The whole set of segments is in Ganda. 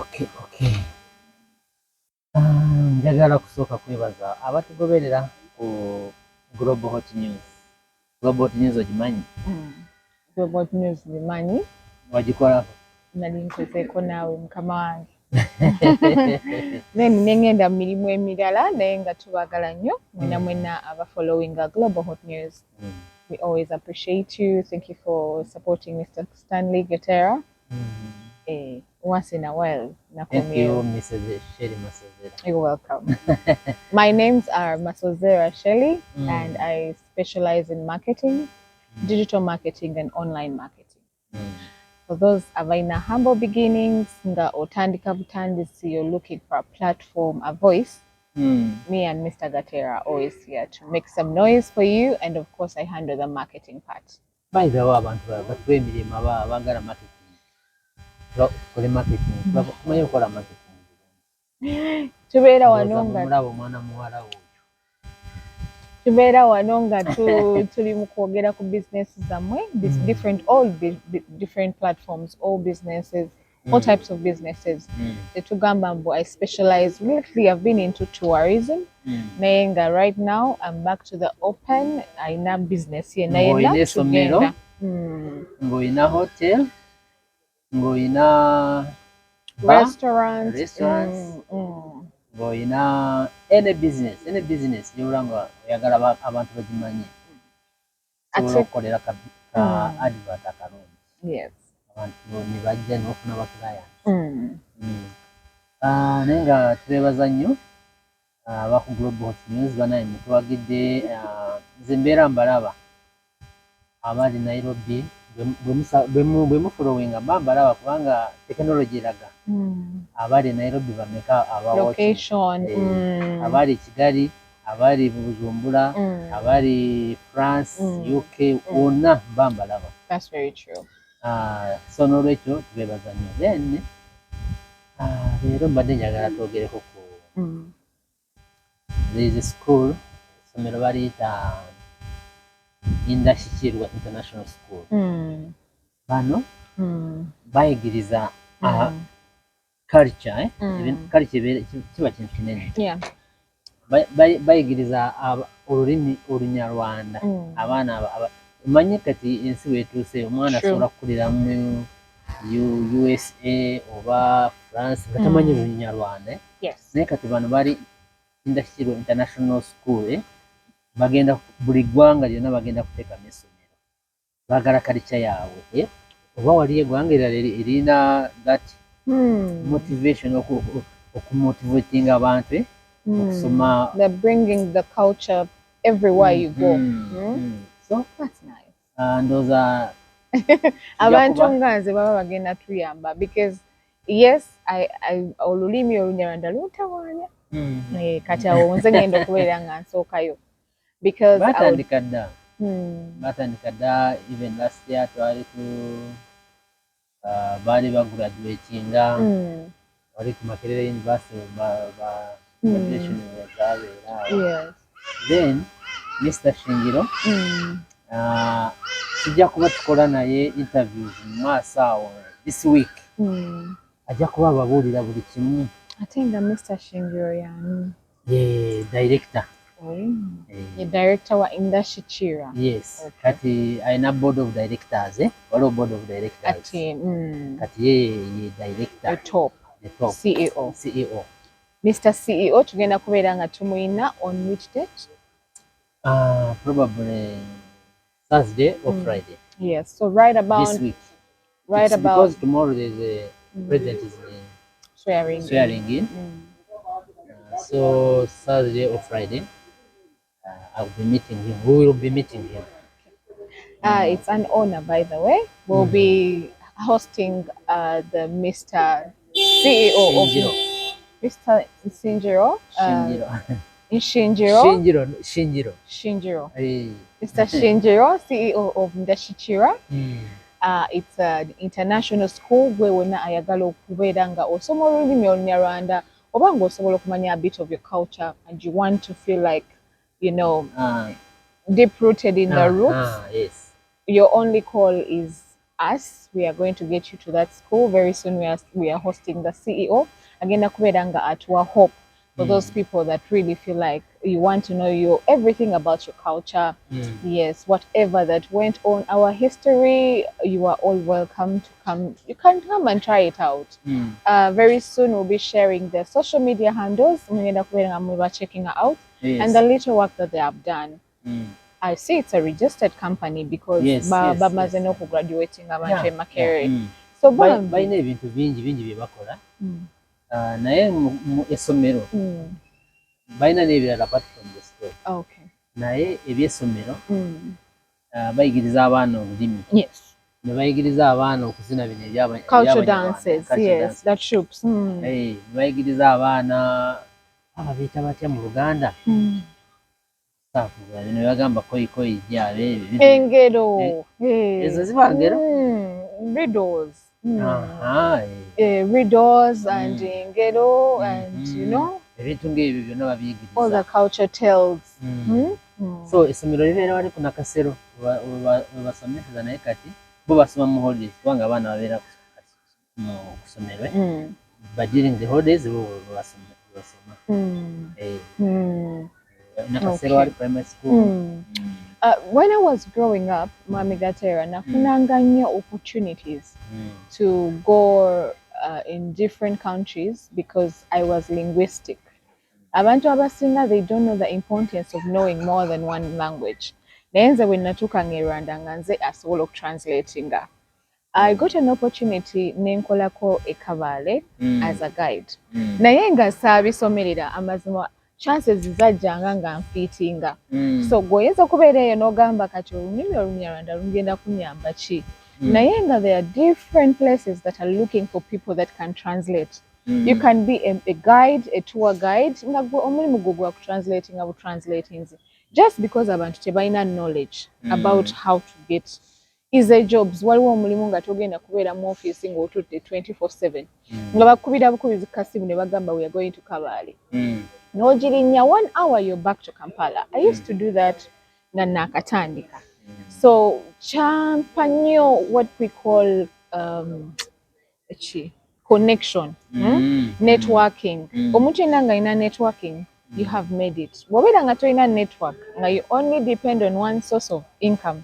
Okay. Njagala kusooka kwebaza abatugoberera ku Global Hot News. Global Hot News ogimanyi? Global Hot News bimanyi. Wagikolako? Nali nkozeeko naawe mukama wange. Then nengenda mu mirimu emirala naye nga tubagala nnyo mwena aba following Global Hot News. We always appreciate you. Thank you for supporting Mr. Stanley Gatera. Once in a while. Thank you, Mrs. Shelly Masozera. You're welcome. My names are Masozera Shelly, and I specialize in marketing, digital marketing, and online marketing. For those avaina humble beginnings, nga otandika butandisi, you're looking for a platform, a voice. Me and Mr. Gatera are always here to make some noise for you, and of course, I handle the marketing part. By the way, abantu batwemirimu abagala marketing. Kole marketing. Kumanyi kola marketing. Tubeera wanonga. Mulabo mwana muwala wo. Tubeera wanonga tuli mu kwogera ku business zammwe, different platforms, all businesses, all types of businesses. Tetugamba mbu I specialize. Lately I've been into tourism. Naye nga right now I'm back to the open. Ayina business ye naye na tugenda. Ngoyina hotel. Ngoyina restaurants. Ngoyina any business yulanga yagala abantu bagimanyi. Tukolera ka advert akalungi. Yes. Abantu ni bajja n'ofuna bakilaya. Naye nga twebaza nnyo abaku Global Hot News banaye mutwagidde nze mbeera mbalaba abali Nairobi bwe mufollowinga mbalaba kubanga technology eraga abali Nairobi bameka location abali Kigali abali Bujumbura abali France UK wonna mbalaba. That's very true. So n'olwekyo tubebaza nnyo. Then leero mbadde njagala twogereko ku there is a school somero baliyita Indashikirwa International School. Bano bayigiriza culture, culture kiba kintu kinene. Yeah. Bayigiriza olulimi Olunyarwanda abaana manye kati ensi wetuuse omwana asobola kukulira mu USA oba France katamanyi Olunyarwanda. Yes. Naye kati bano bali Indashikirwa International School bagenda buli ggwanga lyonna bagenda kuteekamu essomero baagala culture yaabwe oba wali eggwanga erina that motivation okumotivating abantu okusoma. They're bringing the culture everywhere you go. So that's nice. Those are abantu nganze baba bagenda tuyamba because yes I olulimi Olunyarwanda luntawanya kati awo nze ngenda okubeera nga nsookayo because batandika dda even last year twali ku baali bagraduatinga wali ku Makerere University graduation yes. Then Mr. Shingiro tujja kuba tukola naye interviews mu maaso awo this week ajja kuba ababuulira buli kimu. ate nga Mr. Shingiro yani director. Ye director wa Indashikirwa. Yes. Okay. Kati aina board of directors waliwo board of directors kati ye director the top CEO. Mr. CEO tugenda kubeera nga tumuyina on which date? Probably Thursday or Friday. Yes, so right about this week. About because tomorrow there's a president is swearing in. So Thursday or Friday I'll be meeting him. We will be meeting him. It's an honor, by the way. We'll be hosting the Mr. CEO of Mr. Shinjiro. Shinjiro. Mr. Shinjiro, CEO of Indashikirwa. It's an international school where wena ayagala okubeera nga osoma olulimi Olunyarwanda oba nga osobola okumanya a bit of your culture and you want to feel like you know deep rooted in the roots. Yes. Your only call is us. We are going to get you to that school very soon. We are hosting the CEO agenda kuberanga at our hope for those people that really feel like you want to know everything about your culture. Yes, whatever that went on, our history, you are all welcome to come. You can come and try it out. Very soon we'll be sharing their social media handles. We're checking out and the little work that they have done. I see it's a registered company because bamaze no graduating abantu Makerere. So bayina ebintu bingi bye bakola. Naye mu essomero bayina n'ebirala apart from the school. Okay. Naye ebyessomero bayigiriza abaana olulimi. Yes. Ne bayigiriza abaana okuzina bino ebyaba culture dances. Yes, that troops. Ne bayigiriza abaana ababiyita batya mu Luganda. Bino bagamba koyi jyabe engero. Ezo ziba ngero. Riddles. Riddles and engero and ebintu ng'ebyo byonna babiyigiriza. All the culture tales. So essomero libeera wali ku Nakasero webasomeseza naye kati bo basoma mu holidays kubanga abaana babeera ku ssomero. But during the holidays bo basoma. Nakasero wali primary school. When I was growing up, Mami Gatera, nafunanga nnyo opportunities to go in different countries because I was linguistic. Abantu abasinga, they don't know the importance of knowing more than one language. Naye nze bwe natuuka e Rwanda nga nze asobola okutranslatinga. I got an opportunity nenkolako e Kabale as a guide. Naye nga saabisomerera amazima chances zajjanga nga nfiitinga. So gwoyinza okubeera eyo n'ogamba kati olulimi Olunyarwanda lugenda kunyamba ki? Naye nga there are different places that are looking for people that can translate. You can be a guide, a tour guide, nga gwe omulimu gwo gwa kutranslatinga butranslating just because abantu tebalina knowledge about how to get easy jobs. Waliwo omulimu nga togenda kubeera mu office ng'otudde 24/7 nga bakubira bukubizi kasimu ne bagamba we are going to Kabale. N'ogirinya 1 hour you're back to Kampala. I used to do that nga nakatandika. So kyampa nnyo what we call connection, networking. Omuntu yenna nga alina networking, you have made it. Bw'obeera nga tolina network nga you only depend on one source of income,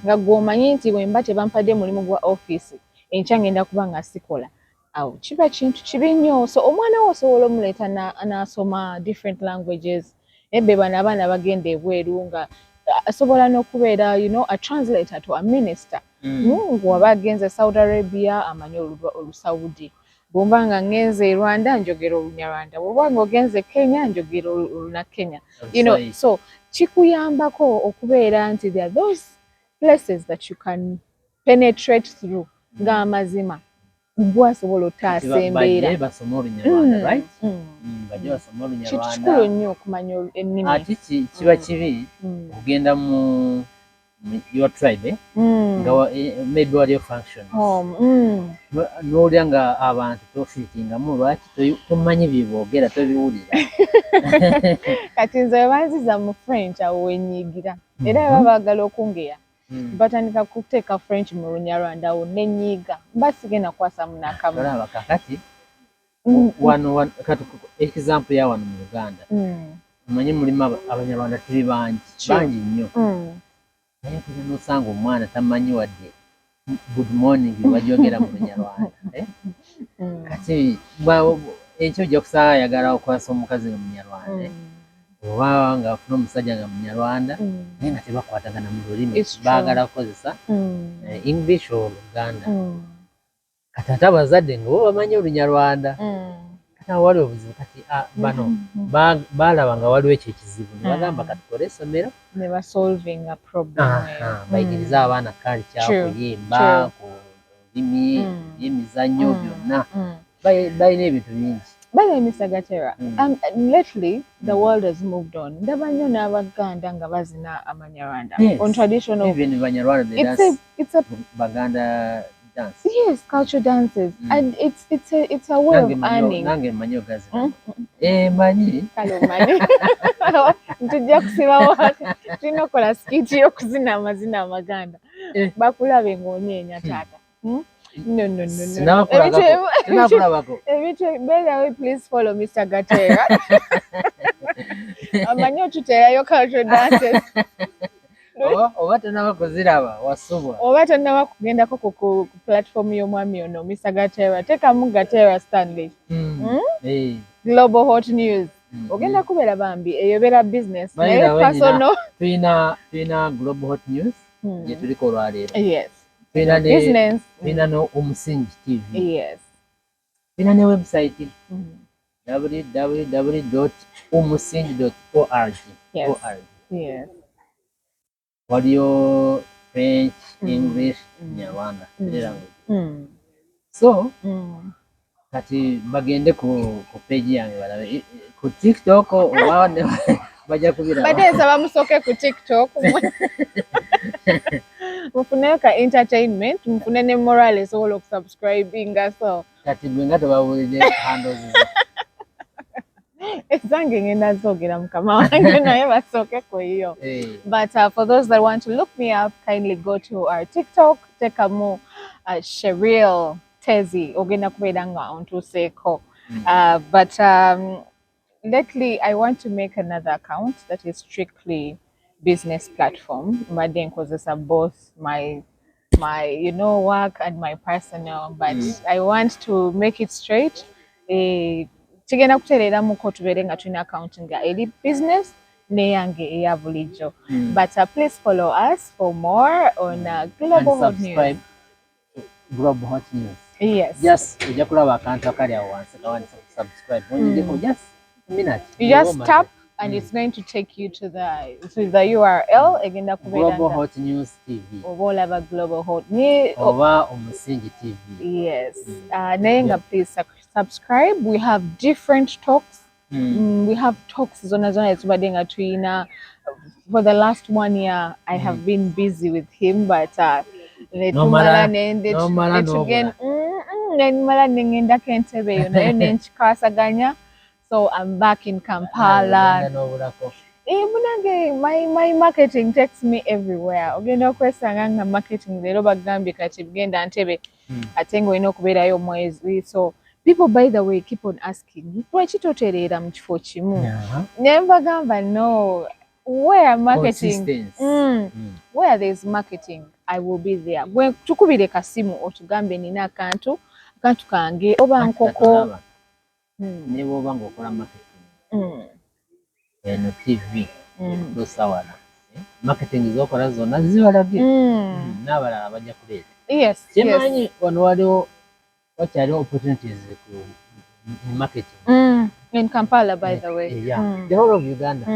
nga gw'omanyi nti bwe mba tebampadde mulimu gwa office enkya ngenda kuba nga sikola, awo kiba kintu kibi nnyo. So omwana wo osobola omuleeta n'asoma different languages. Ebbe bano abaana bagenda ebweru nga asobola n'okubeera a translator to a minister. Bw'aba agenze Saudi Arabia amanyi Olusaudi. Bw'oba nga ngenze Rwanda njogera Olunyarwanda. Bw'oba nga ogenze Kenya njogera Olunakenya. So kikuyambako okubeera nti there are those places that you can penetrate through ng'amazima. Bwasobola otaasa embeera. Bajje basoma Olunyarwanda, right? Bajje basoma Olunyarwanda. Kikulu nnyo okumanya ennimi. Ati kiba kibi ogenda mu your tribe nga maybe waliyo function n'olya nga abantu tofiitingamu lwaki tomanyi byeboogera tobiwulira. Kati nze bwe banziza mu French awo wenyiigira era baba baagala okungeya batandika kuteeka French mu Lunyarwanda awo nenyiiga mba sigenda kwasa munakamu. Olaba kakati example ya wano mu Uganda omanyi mulimu Abanyarwanda tuli bangi nnyo. Naye tujja n'osanga omwana tamanyi wadde good morning bajogera mu Lunyarwanda. Kati ekyo ojja kusanga ayagala okwasa omukazi nga Munyarwanda oba nga afuna omusajja nga Munyarwanda naye nga tebakwatagana mu lulimi baagala kukozesa English or Luganda. Kati ate abazadde nga bo bamanyi Olunyarwanda. Kati awo waliwo obuzibu kati bano baalaba nga waliwo ekyo ekizibu ne bagamba kati tukole essomero ne basolving a problem. Bayigiriza abaana culture, kuyimba, ku lulimi, emizannyo byonna. Balina ebintu bingi. By the way, Mr. Gatera, lately the world has moved on. Ndaba nnyo n'Abaganda nga bazina Amanyarwanda on traditional. Even Banyarwanda they dance. It's a Baganda dance. Yes, cultural dances, and it's a way of earning. Nange manyo gazi. Manyi. Kalo manyi. Ntujja kusibawo tulina okola skiti y'okuzina amazina Amaganda. Bakulabe ng'onyeenya taata. No. Sinakulabako. By the way, please follow Mr. Gatera. Amanyi otuterayo cultural dances. Oba tonnaba kuziraba wasubwa. Oba tonnaba kugendako ku platform y'omwami ono Mr. Gatera. Teekamu Gatera Stanley. Global Hot News. Ogenda kubeera bambi eyobera business naye personal. Tulina Global Hot News gye tuliko olwaleero. Yes. Business. Tulina n'Omusingi TV. Yes. Tulina ne website www.umusingi.org. Yes. Waliyo French, English, Nyarwanda. So, kati bagende ku page yange balabe ku TikTok oba bajja kubiraba. Bade nsaba musooke ku TikTok. Mufuneyo ka entertainment, mufune ne moral esobola okusubscribinga so. Kati gwe nga tebawulidde handles. Ezange ngenda zoogera mukama wange naye basooke ku yo. But for those that want to look me up, kindly go to our TikTok, teekamu Cheryl Tezi, ogenda kubeera nga ontuuseeko. But lately I want to make another account that is strictly business platform. Mbadde nkozesa both my work and my personal, but I want to make it straight. Kigenda kutereeramuko tubeere nga tulina account nga eri business neyange eya bulijjo. But please follow us for more on Global Hot News. Global Hot News. Yes. Just ojja kulaba akantu akali awo wansi kawandiika subscribe. Just a minute. You just tap and it's going to take you to the URL. Egenda kubeera Global Hot News TV. Oba olaba Global Hot News. Oba Omusingi TV. Yes. Naye nga please subscribe. We have different talks. We have talks zona ezibadde nga tuyina. For the last 1 year, I have been busy with him, but netumala nengendako entebe eyo naye nenkikasaganya. So I'm back in Kampala. Munange, my marketing takes me everywhere. Ogenda okwesanga nga marketing leero bagambye kati genda Ntebe ate ng'olina okubeerayo mwezi. So people, by the way, keep on asking, lwaki totereera mu kifo kimu? Naye mbagamba no, where marketing, where there's marketing, I will be there. Gwe tukubire kasimu otugambe nina akantu kange oba nkoko. Ne bw'oba ng'okola marketing eno TV tosawala marketing z'okola zonna zibalage n'abalala bajja kuleeta. Yes. Kyemanyi wano waliwo wakyaliwo opportunities in marketing in Kampala, by the way. The whole of Uganda.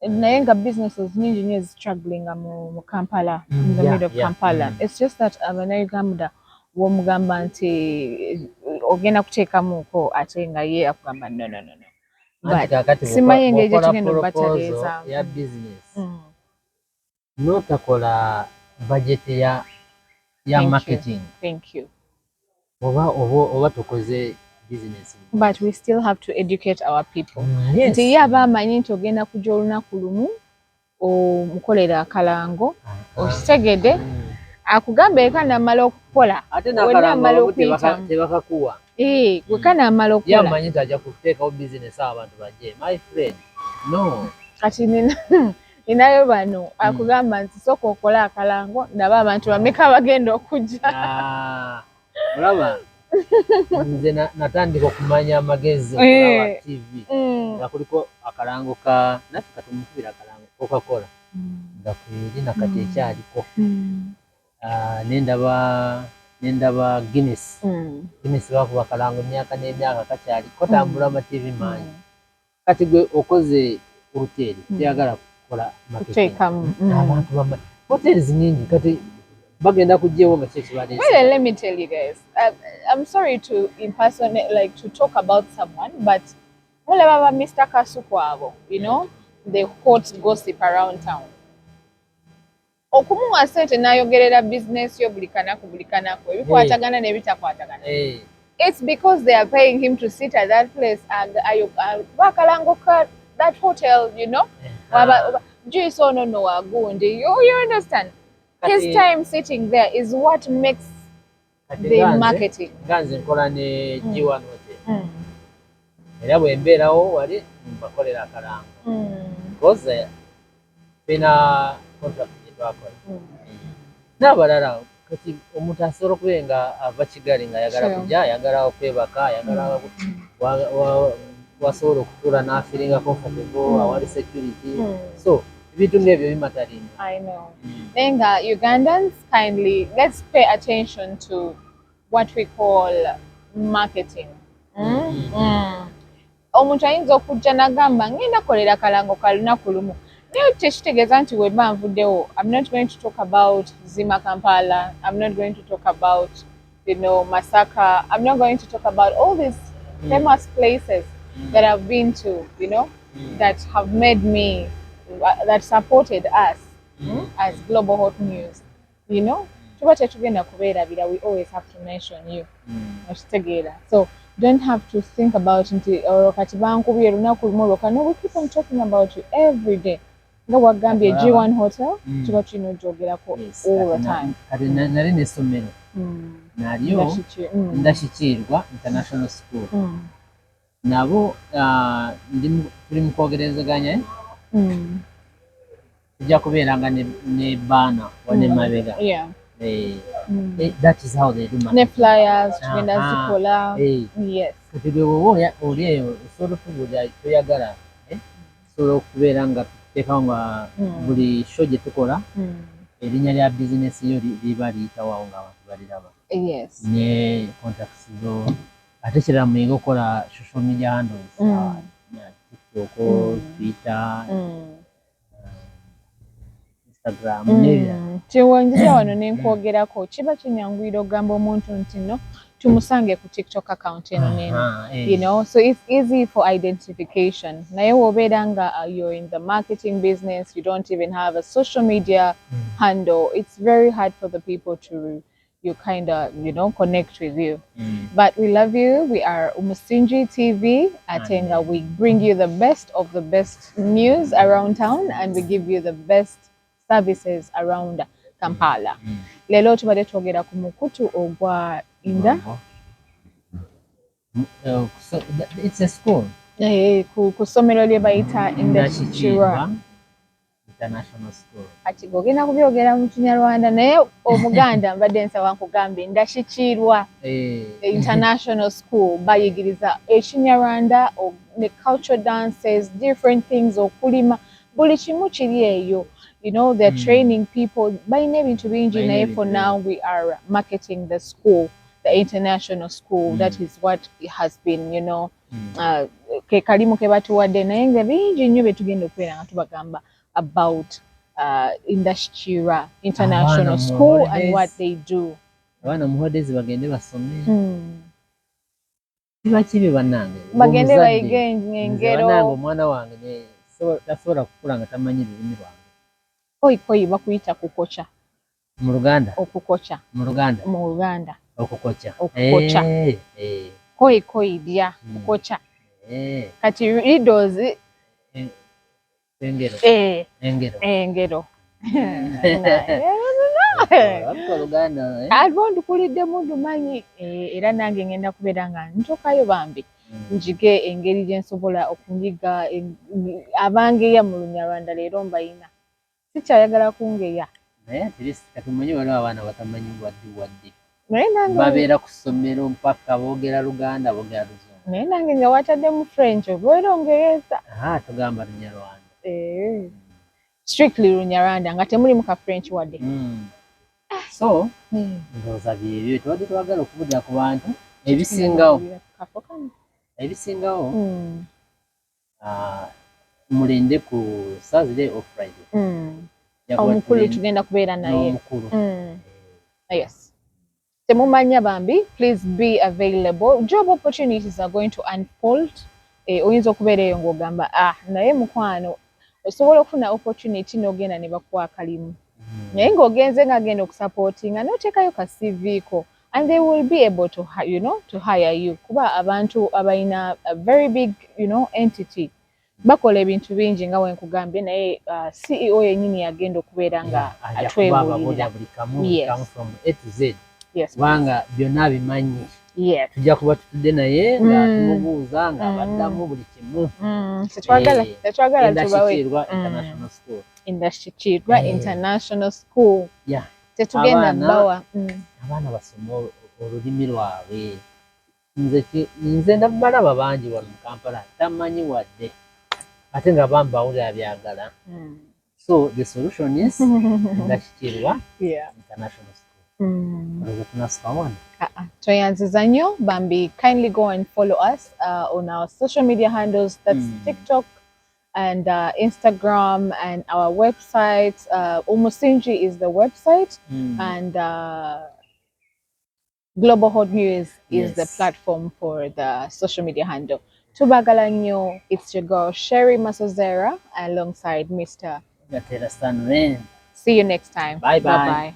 Naye nga businesses nyingi nnyo struggling mu Kampala, in the middle of Kampala. It's just that Abannayuganda w'omugamba nti ogenda kuteekamuuko ate nga ye akugamba no. But simanyi engeri gye tugenda okubatereeza ya business n'otakola budget ya marketing. Thank you. Oba tukoze business. But we still have to educate our people. Nti ye aba amanyi nti ogenda kujja olunaku lumu omukolera akalango okitegedde akugamba eka namala okukola ate n'akalango tebakakuwa. Weka namala okukola yamanyi nti ajja kuteekawo business abantu bajje. My friend, no. Kati ninayo bano akugamba nti sooka okola akalango ndaba abantu bameka bagenda okujja. Olaba nze natandika okumanya amagezi okulaba TV nga kuliko akalango naffe katumukubira akalango Coca-Cola nga kweri nakati ekyaliko. Nendaba Guinness bakuba akalango emyaka n'emyaka kakyaliko tambula ama-TV mangi. Kati gwe okoze hoteri teyagala kukola marketing. Abantu hotels nyingi kati bagenda kujjeewo nga kyekibadde. Well, let me tell you guys, I'm sorry to impersonate, like to talk about someone, but mulaba Mr. Kasuku abo, the hot gossip around town. Okumuwa sente n'ayogerera business yo buli kanaku ebikwatagana n'ebitakwatagana. It's because they are paying him to sit at that place and bakalango that hotel, juice ono no wagundi. You understand? His time sitting there is what makes the marketing. Ganze nkola ne G1 Hotel. Era bwe mbeerawo wali mbakolera akalango. Because bina contract gye twakola. N'abalala kati omuntu asobola okubeera nga ava Kigali ng'ayagala kujja, ayagala okwebaka, ayagala wasobola okutuula n'afiringa comfortable, awali security. So ebintu ng'ebyo bimatalinga. I know. Then Ugandans, kindly, let's pay attention to what we call marketing. Omuntu ayinza okujja n'agamba ngenda kolera kalango ka lunaku lumu. Naye tekitegeeza nti we mba nvuddewo. I'm not going to talk about Zima Kampala. I'm not going to talk about, Masaka. I'm not going to talk about all these famous places that I've been to, that have made me, that supported us as Global Hot News. Tuba tetugenda kubeerabira, we always have to mention you. So don't have to think about nti kati bankubye lunaku lumu olwoka. No, we keep on talking about you every day. Nga wagambye G1 Hotel, tuba tulina ogyogerako all the time. Kati nali n'essomero nalyo Ndashikirwa International School. Nabo tuli mu kwogerezeganya tujja kubeeranga ne baana wane mabega. That is how they do marketing. Ne flyers tugenda zikola. Yes. Kati bwe wowe oli eyo osobola okubuulira toyagala osobola okubeera nga tuteekawo nga buli show gye tukola erinnya lya bizinesi yo liba liyitawawo ng'abantu baliraba. Yes. Ne contacts zo ate kirala muyinga okukola social media handles, TikTok, Twitter, Instagram n'ebirala. Kiwonjera wano ne nkwogerako kiba kinyanguyira ogamba omuntu nti no tumusange ku TikTok account eno n'eno. So it's easy for identification. Naye wobeera nga you're in the marketing business, you don't even have a social media handle, it's very hard for the people to kind of connect with you. But we love you. We are Umusingi TV. Atenga, we bring you the best of the best news around town, and we give you the best services around Kampala. Lelo tubadde twogera ku mukutu ogwa Inda. It's a school. Ku ssomero lye bayita Indashikirwa International School. Ati gogenda kubyogera mu Kinyarwanda naye Omuganda mbadde nsaba nkugambye Ndashikirwa International School bayigiriza Ekinyarwanda, ne cultural dances, different things, okulima, buli kimu kiri eyo. They're training people. Bayina ebintu bingi naye for now we are marketing the school, the international school. That is what it has been, ke kalimu ke batuwadde naye nga bingi nnyo bye tugenda okubeera nga tubagamba about Indashikirwa International School and what they do. Abaana muhodezi bagende basome. Kiba kibi bannange. Bagende bayige engero. Bannange omwana wange tasobola kukula nga tamanyi lulimi lwange. Koyi bakuyita kukocha. Mu Luganda? Okukocha. Mu Luganda? Mu Luganda. Okukocha. Okukocha. Koyi lya kukocha. Kati riddles Engero. Engero. Albondi kulidde mundu manyi era nange ngenda kubeera nga ntokayo bambi njige engeri gye nsobola okunyiga abangeya mu Lunyarwanda leero mbayina. Sikyayagala kungeya. Naye at least kati mumanyi waliwo abaana batamanyi wadde. Naye nange babeera ku ssomero mpaka boogera Luganda boogera Luzungu. Naye nange nga wataddemu French obeera Ongereza. Tugamba Lunyarwanda. Strictly Lunyarwanda nga temulimu ka French wadde. So ndowooza byebyo tubadde twagala okubuulira ku bantu ebisingawo mulinde ku Thursday or Friday. Omukulu tugenda kubeera naye. Yes. Temumanya bambi, please be available. Job opportunities are going to unfold. Oyinza okubeera eyo ng'ogamba naye mukwano osobola okufuna opportunity n'ogenda ne bakuwa akalimu. Naye ng'ogenze ng'agenda okusupportinga n'oteekayo ka CV ko, and they will be able to to hire you. Kuba abantu abalina a very big entity bakola ebintu bingi nga wenkugambye naye CEO yennyini yagenda okubeera nga atwebuulirira buli kamu from A to Z yes kubanga byonna abimanyi yes tujja kuba tutudde naye nga tumubuuza nga abaddamu buli kimu tetwagala tubawe International School Indashikirwa International School tetugenda bawa abaana basoma olulimi lwabwe nze ndabalaba bangi wano mu Kampala tamanyi wadde ate nga bambawulira byagala so the solution is Indashikirwa International School tunasoma wano toyanziza nnyo bambi kindly go and follow us on our social media handles that's TikTok and Instagram and our website. Umusingi is the website and Global Hot News is the platform for the social media handle. Tubagala nnyo, it's your girl Sherry Masozera alongside Mr. Gatera Stanren. See you next time. Bye bye. Bye bye.